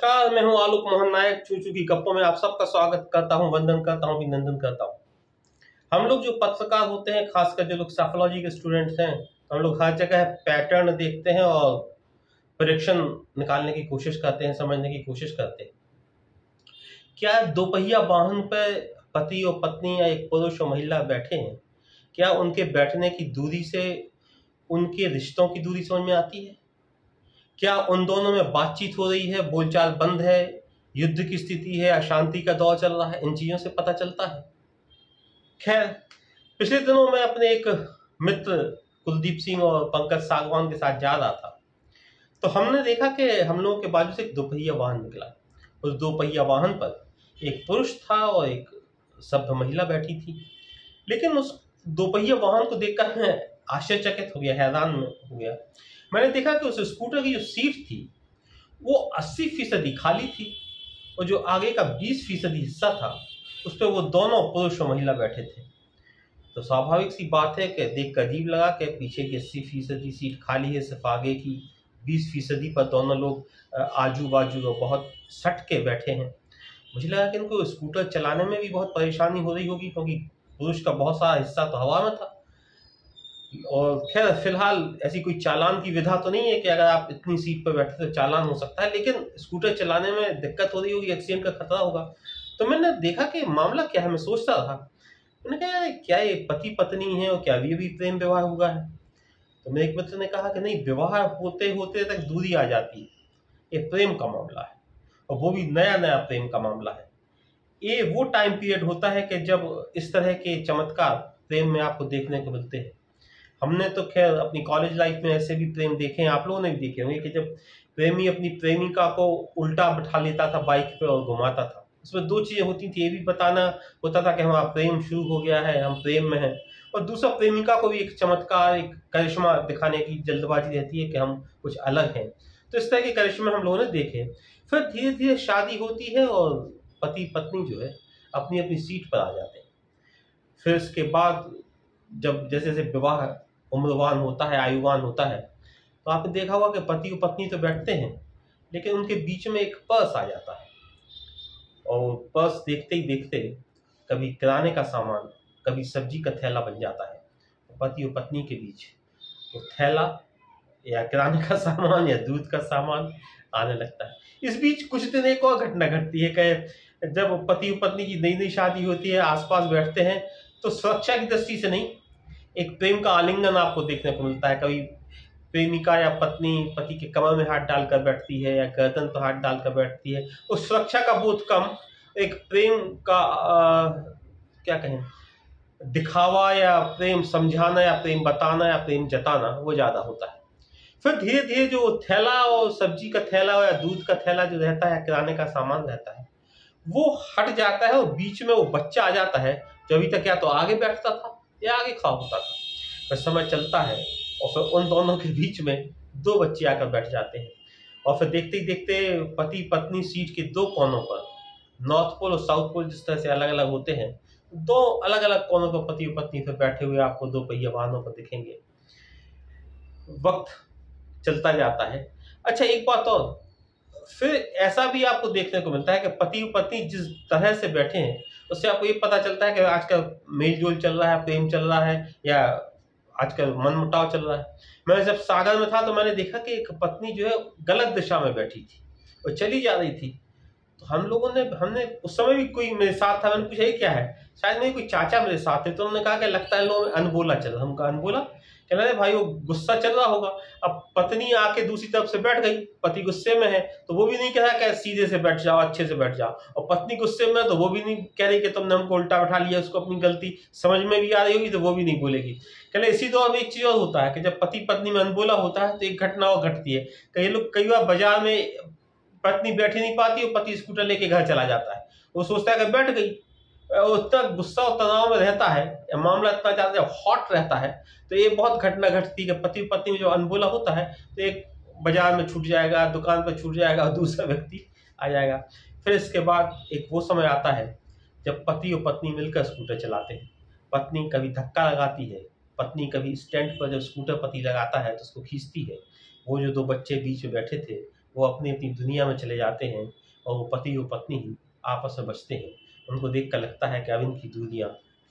नमस्कार, मैं हूं आलोक मोहन नायक। चूचू की गप्पों में आप सबका स्वागत करता हूं, वंदन करता हूं, अभिनंदन करता हूं। हम लोग जो पत्रकार होते हैं, खासकर जो लोग साइकोलॉजी के स्टूडेंट्स हैं, हम लोग हर जगह पैटर्न देखते हैं और प्रेडिक्शन निकालने की कोशिश करते हैं, समझने की कोशिश करते हैं। क्या दोपहिया वाहन पर पति और पत्नी या एक पुरुष और महिला बैठे हैं, क्या उनके बैठने की दूरी से उनके रिश्तों की दूरी समझ में आती है? क्या उन दोनों में बातचीत हो रही है, बोलचाल बंद है, युद्ध की स्थिति है, अशांति का दौर चल रहा है? इन चीजों से पता चलता है। खैर, पिछले दिनों मैं अपने एक मित्र कुलदीप सिंह और पंकज सागवान के साथ जा रहा था, तो हमने देखा कि हम लोगों के बाजू से एक दोपहिया वाहन निकला। उस दोपहिया वाहन पर एक पुरुष था और एक सभ्य महिला बैठी थी। लेकिन उस दोपहिया वाहन को देखकर मैं आश्चर्यचकित हो गया, हैरान हो गया। मैंने देखा कि उस स्कूटर की जो सीट थी वो 80% खाली थी और जो आगे का 20% हिस्सा था उस पर वो दोनों पुरुष और महिला बैठे थे। तो स्वाभाविक सी बात है कि देख कर अजीब लगा कि पीछे की 80% सीट खाली है, सिर्फ आगे की 20% पर दोनों लोग आजू बाजू बहुत सट के बैठे हैं। मुझे लगा कि इनको स्कूटर चलाने में भी बहुत परेशानी हो रही होगी, क्योंकि पुरुष का बहुत सारा हिस्सा तो हवा में था। और खैर, फिलहाल ऐसी कोई चालान की विधा तो नहीं है कि अगर आप इतनी सीट पर बैठे तो चालान हो सकता है, लेकिन स्कूटर चलाने में दिक्कत हो रही होगी, एक्सीडेंट का खतरा होगा। तो मैंने देखा कि मामला क्या है, मैं सोचता रहा। मैंने कहा यार, क्या ये पति पत्नी है और क्या अभी प्रेम विवाह हुआ है? तो मेरे एक मित्र ने कहा कि नहीं, विवाह होते होते तक दूरी आ जाती है, ये प्रेम का मामला है, और वो भी नया नया प्रेम का मामला है। ये वो टाइम पीरियड होता है कि जब इस तरह के चमत्कार प्रेम में आपको देखने को मिलते हैं। हमने तो खैर अपनी कॉलेज लाइफ में ऐसे भी प्रेम देखे हैं, आप लोगों ने भी देखे होंगे कि जब प्रेमी अपनी प्रेमिका को उल्टा बैठा लेता था बाइक पे और घुमाता था। उसमें दो चीजें होती थी, ये भी बताना होता था कि हमारा प्रेम शुरू हो गया है, हम प्रेम में हैं, और दूसरा प्रेमिका को भी एक चमत्कार, एक करिश्मा दिखाने की जल्दबाजी रहती है कि हम कुछ अलग हैं। तो इस तरह के करिश्मे हम लोगों ने देखे। फिर धीरे धीरे शादी होती है और पति पत्नी जो है अपनी अपनी सीट पर आ जाते हैं। फिर इसके बाद जब जैसे जैसे विवाह उम्रवान होता है, आयुवान होता है, तो आपने देखा होगा कि पति और पत्नी तो बैठते हैं, लेकिन उनके बीच में एक पर्स आ जाता है, और पर्स देखते ही देखते कभी किराने का सामान, कभी सब्जी का थैला बन जाता है। तो पति और पत्नी के बीच वो थैला या किराने का सामान या दूध का सामान आने लगता है। इस बीच कुछ दिन एक और घटना घटती है कि जब पति और पत्नी की नई नई शादी होती है, आसपास बैठते हैं, तो सुरक्षा की दृष्टि से नहीं, एक प्रेम का आलिंगन आपको देखने को मिलता है। कभी प्रेमिका या पत्नी पति के कमर में हाथ डालकर बैठती है या गर्दन पर हाथ डालकर बैठती है। उस सुरक्षा का बोध कम, एक प्रेम का क्या कहें, दिखावा या प्रेम समझाना या प्रेम बताना या प्रेम जताना वो ज्यादा होता है। फिर धीरे धीरे जो थैला और सब्जी का थैला या दूध का थैला जो रहता है, किराने का सामान रहता है, वो हट जाता है और बीच में वो बच्चा आ जाता है जो अभी तक या तो आगे बैठता था या आगे खड़ा होता था। फिर समय चलता है और फिर उन दोनों के बीच में दो बच्चे आकर बैठ जाते हैं, और फिर देखते ही देखते पति पत्नी सीट के दो कोनों पर, नॉर्थ पोल और साउथ पोल जिस तरह से अलग अलग होते हैं, दो अलग अलग कोनों पर पति और पत्नी फिर बैठे हुए आपको दो पहिया वाहनों पर दिखेंगे। वक्त चलता जाता है। अच्छा, एक बात और, फिर ऐसा भी आपको देखने को मिलता है कि पति और पत्नी जिस तरह से बैठे हैं उससे आपको ये पता चलता है कि आजकल मेल जोल चल रहा है, प्रेम चल रहा है, या आजकल मनमुटाव चल रहा है। मैं जब सागर में था तो मैंने देखा कि एक पत्नी जो है गलत दिशा में बैठी थी और चली जा रही थी। तो हमने उस समय भी कोई मेरे साथ था, मैंने पूछा ये क्या है, शायद मेरे कोई चाचा मेरे साथ थे, तो उन्होंने कहा कि लगता है लोगों में अनबोला चल रहा। हम कहा अनबोला, कहना अरे भाई वो गुस्सा चल रहा होगा। अब पत्नी आके दूसरी तरफ से बैठ गई, पति गुस्से में है तो वो भी नहीं कह रहा कि सीधे से बैठ जाओ, अच्छे से बैठ जाओ, और पत्नी गुस्से में है तो वो भी नहीं कह रही कि तुमने हमको उल्टा बैठा लिया। उसको अपनी गलती समझ में भी आ रही होगी तो वो भी नहीं बोलेगी। कहले इसी दौर में एक चीज और होता है कि जब पति पत्नी में अनबोला होता है तो एक घटना और घटती है। कई लोग कई बार बाजार में पत्नी बैठ ही नहीं पाती और पति स्कूटर लेके घर चला जाता है, वो सोचता है कि बैठ गई, उतना गुस्सा और तनाव में रहता है, मामला इतना ज्यादा हॉट रहता है। तो ये बहुत घटना घटती है कि पति पत्नी में जो अनबोला होता है तो एक बाजार में छूट जाएगा, दुकान पर छूट जाएगा और दूसरा व्यक्ति आ जाएगा। फिर इसके बाद एक वो समय आता है जब पति और पत्नी मिलकर स्कूटर चलाते हैं। पत्नी कभी धक्का लगाती है, पत्नी कभी स्टैंड पर जब स्कूटर पति लगाता है तो उसको खींचती है। वो जो दो बच्चे बीच में बैठे थे वो अपनी अपनी दुनिया में चले जाते हैं और वो पति और पत्नी ही आपस में बचते हैं। उनको देख कर लगता है कि अब इनकी दूरियां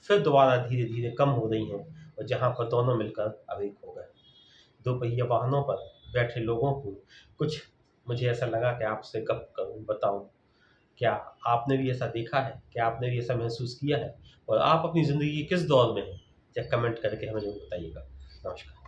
फिर दोबारा धीरे धीरे कम हो रही हैं और जहाँ पर दोनों मिलकर अब एक हो गए। दो पहिया वाहनों पर बैठे लोगों को कुछ मुझे ऐसा लगा कि आपसे गप करूं, बताऊं, क्या आपने भी ऐसा देखा है, क्या आपने भी ऐसा महसूस किया है, और आप अपनी ज़िंदगी के किस दौर में हैं? या कमेंट करके हमें ज़रूर बताइएगा। नमस्कार।